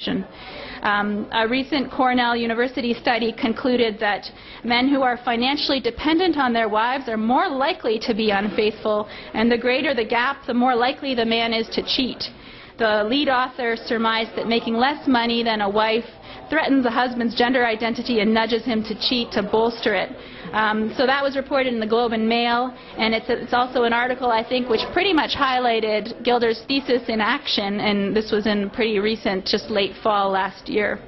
A recent Cornell University study concluded that men who are financially dependent on their wives are more likely to be unfaithful, and the greater the gap, the more likely the man is to cheat. The lead author surmised that making less money than a wife threatens a husband's gender identity and nudges him to cheat to bolster it. So that was reported in the Globe and Mail, and it's also an article, I think, which pretty much highlighted Gilder's thesis in action, and this was in pretty recent, just late fall last year.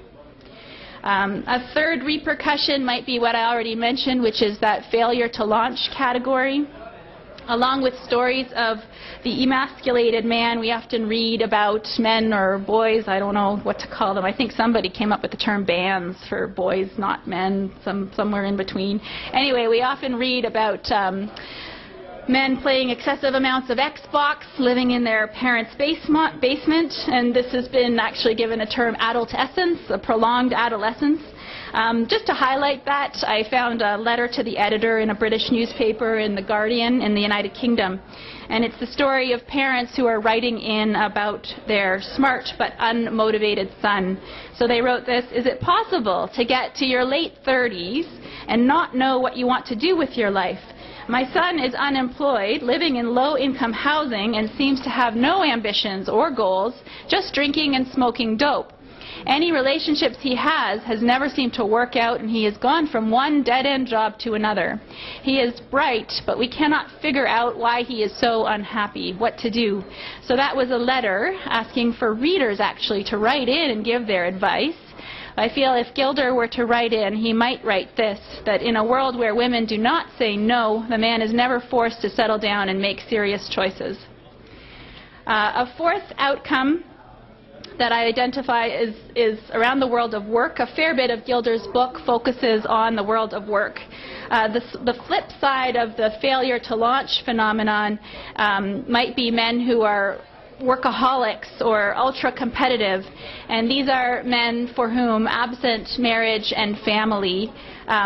A third repercussion might be what I already mentioned, which is that failure to launch category. Along with stories of the emasculated man, we often read about men or boys, I don't know what to call them. I think somebody came up with the term bands for boys, not men, somewhere in between. Anyway, we often read about men playing excessive amounts of Xbox, living in their parents' basement, and this has been actually given a term adolescence, a prolonged adolescence. Just to highlight that, I found a letter to the editor in a British newspaper in The Guardian in the United Kingdom. And it's the story of parents who are writing in about their smart but unmotivated son. So they wrote this: "Is it possible to get to your late 30s and not know what you want to do with your life? My son is unemployed, living in low-income housing, and seems to have no ambitions or goals, just drinking and smoking dope. Any relationships he has never seemed to work out, and he has gone from one dead-end job to another. He is bright, but we cannot figure out why he is so unhappy, what to do." So that was a letter asking for readers actually to write in and give their advice. I feel if Gilder were to write in, he might write this: that in a world where women do not say no, the man is never forced to settle down and make serious choices. A fourth outcome that I identify is around the world of work. A fair bit of Gilder's book focuses on the world of work. The flip side of the failure to launch phenomenon might be men who are workaholics or ultra-competitive, and these are men for whom, absent marriage and family,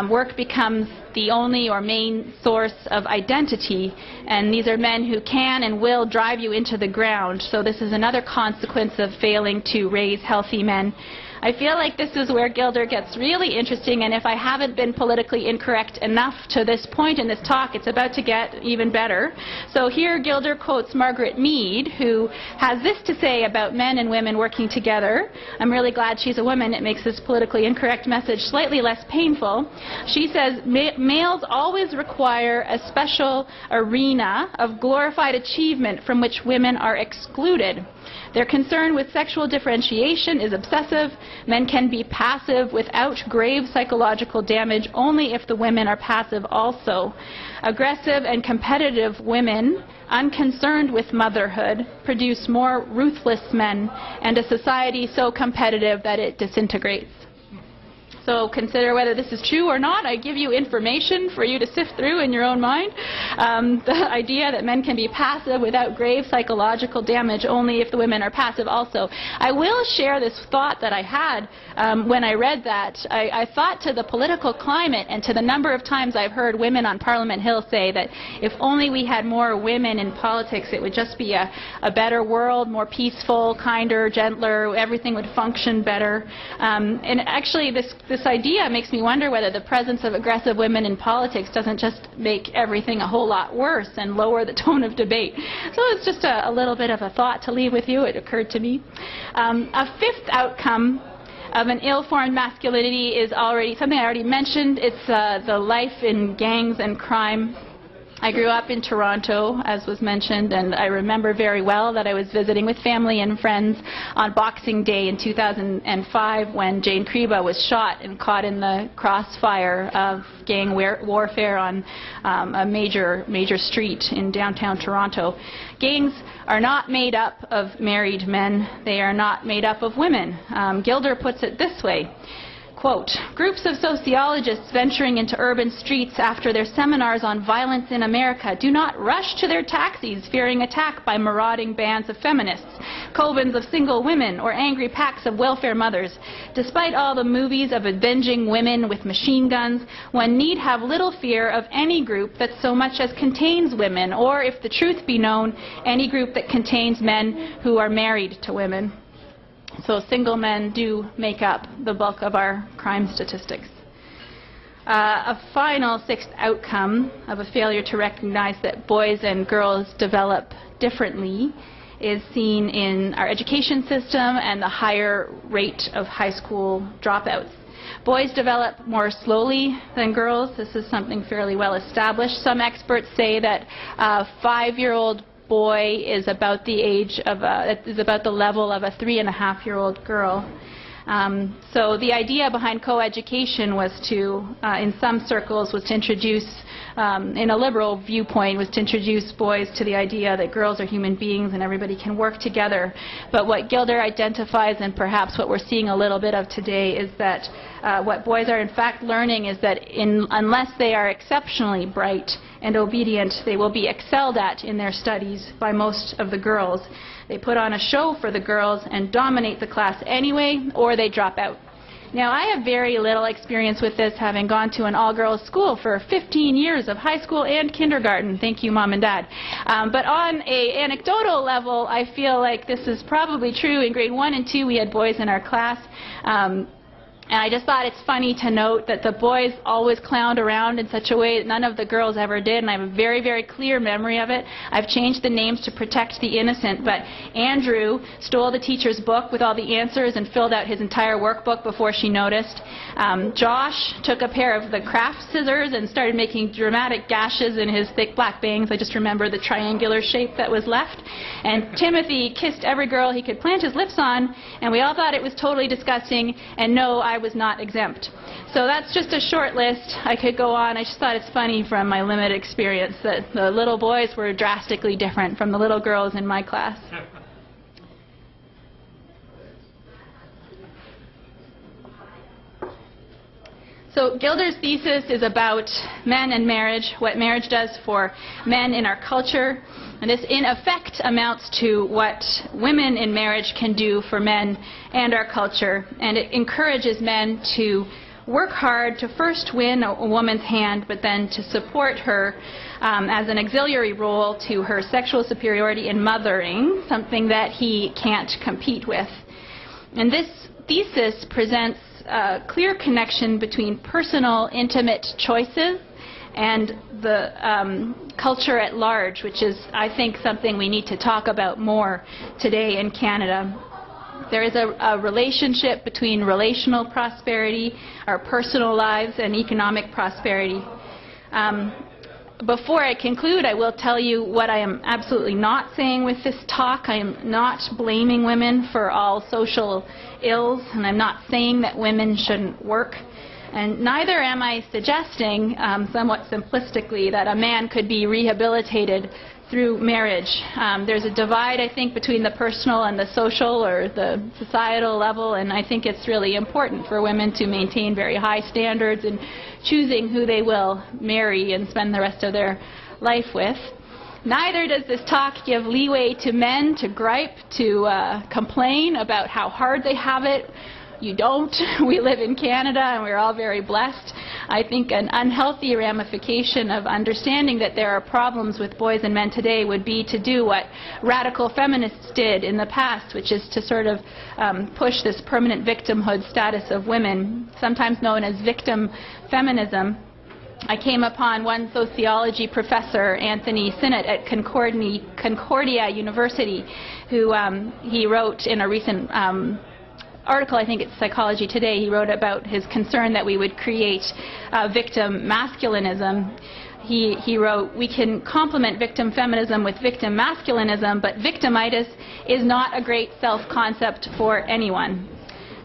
work becomes the only or main source of identity, and these are men who can and will drive you into the ground. So this is another consequence of failing to raise healthy men. I feel like this is where Gilder gets really interesting, and if I haven't been politically incorrect enough to this point in this talk, it's about to get even better. So here Gilder quotes Margaret Mead, who has this to say about men and women working together. I'm really glad she's a woman. It makes this politically incorrect message slightly less painful. She says, "Males always require a special arena of glorified achievement from which women are excluded. Their concern with sexual differentiation is obsessive. Men can be passive without grave psychological damage only if the women are passive also. Aggressive and competitive women, unconcerned with motherhood, produce more ruthless men and a society so competitive that it disintegrates." So consider whether this is true or not. I give you information for you to sift through in your own mind. The idea that men can be passive without grave psychological damage only if the women are passive also. I will share this thought that I had when I read that. I thought to the political climate and to the number of times I've heard women on Parliament Hill say that if only we had more women in politics, it would just be a better world, more peaceful, kinder, gentler, everything would function better. And actually this idea makes me wonder whether the presence of aggressive women in politics doesn't just make everything a whole lot worse and lower the tone of debate. So it's just a little bit of a thought to leave with you. It occurred to me. A fifth outcome of an ill-formed masculinity is something I already mentioned. It's the life in gangs and crime. I grew up in Toronto, as was mentioned, and I remember very well that I was visiting with family and friends on Boxing Day in 2005 when Jane Kriba was shot and caught in the crossfire of gang warfare on a major street in downtown Toronto. Gangs are not made up of married men. They are not made up of women. Gilder puts it this way. Quote, "Groups of sociologists venturing into urban streets after their seminars on violence in America do not rush to their taxis fearing attack by marauding bands of feminists, covens of single women, or angry packs of welfare mothers. Despite all the movies of avenging women with machine guns, one need have little fear of any group that so much as contains women, or, if the truth be known, any group that contains men who are married to women." So single men do make up the bulk of our crime statistics. A final sixth outcome of a failure to recognize that boys and girls develop differently is seen in our education system and the higher rate of high school dropouts. Boys develop more slowly than girls. This is something fairly well established. Some experts say that a 5-year-old boy is about the age of is about the level of a 3.5-year-old girl. So the idea behind co-education was to, in some circles, was to introduce, in a liberal viewpoint, was to introduce boys to the idea that girls are human beings and everybody can work together. But what Gilder identifies, and perhaps what we're seeing a little bit of today, is that what boys are in fact learning is that unless they are exceptionally bright and obedient, they will be excelled at in their studies by most of the girls. They put on a show for the girls and dominate the class anyway, or they drop out. Now, I have very little experience with this, having gone to an all-girls school for 15 years of high school and kindergarten. Thank you, Mom and Dad. But on an anecdotal level, I feel like this is probably true. In grade 1 and 2, we had boys in our class. And I just thought it's funny to note that the boys always clowned around in such a way that none of the girls ever did, and I have a very, very clear memory of it. I've changed the names to protect the innocent, but Andrew stole the teacher's book with all the answers and filled out his entire workbook before she noticed. Josh took a pair of the craft scissors and started making dramatic gashes in his thick black bangs. I just remember the triangular shape that was left. And Timothy kissed every girl he could plant his lips on, and we all thought it was totally disgusting, and no, I was not exempt. So that's just a short list. I could go on. I just thought it's funny from my limited experience that the little boys were drastically different from the little girls in my class. So Gilder's thesis is about men and marriage, what marriage does for men in our culture. And this, in effect, amounts to what women in marriage can do for men and our culture. And it encourages men to work hard to first win a woman's hand, but then to support her as an auxiliary role to her sexual superiority in mothering, something that he can't compete with. And this thesis presents a clear connection between personal, intimate choices and the culture at large, which is, I think, something we need to talk about more today in Canada. There is a relationship between relational prosperity, our personal lives, and economic prosperity. Before I conclude, I will tell you what I am absolutely not saying with this talk. I am not blaming women for all social ills, and I'm not saying that women shouldn't work. And neither am I suggesting, somewhat simplistically, that a man could be rehabilitated through marriage. There's a divide, I think, between the personal and the social or the societal level, and I think it's really important for women to maintain very high standards in choosing who they will marry and spend the rest of their life with. Neither does this talk give leeway to men to gripe, to complain about how hard they have it. You don't. We live in Canada and we're all very blessed. I think an unhealthy ramification of understanding that there are problems with boys and men today would be to do what radical feminists did in the past, which is to sort of push this permanent victimhood status of women, sometimes known as victim feminism. I came upon one sociology professor, Anthony Sinnott, at Concordia University, who he wrote in a recent article, I think it's Psychology Today, he wrote about his concern that we would create victim masculinism. He wrote, we can complement victim feminism with victim masculinism, but victimitis is not a great self-concept for anyone.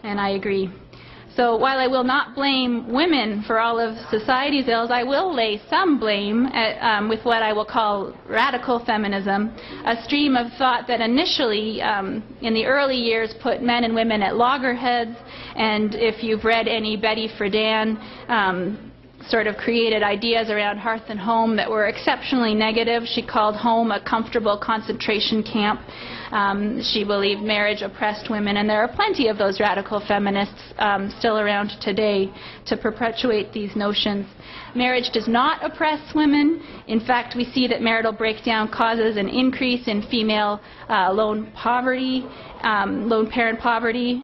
And I agree. So while I will not blame women for all of society's ills, I will lay some blame with what I will call radical feminism, a stream of thought that initially, in the early years, put men and women at loggerheads. And if you've read any Betty Friedan, sort of created ideas around hearth and home that were exceptionally negative. She called home a comfortable concentration camp. She believed marriage oppressed women, and there are plenty of those radical feminists still around today to perpetuate these notions. Marriage does not oppress women. In fact, we see that marital breakdown causes an increase in female lone parent poverty.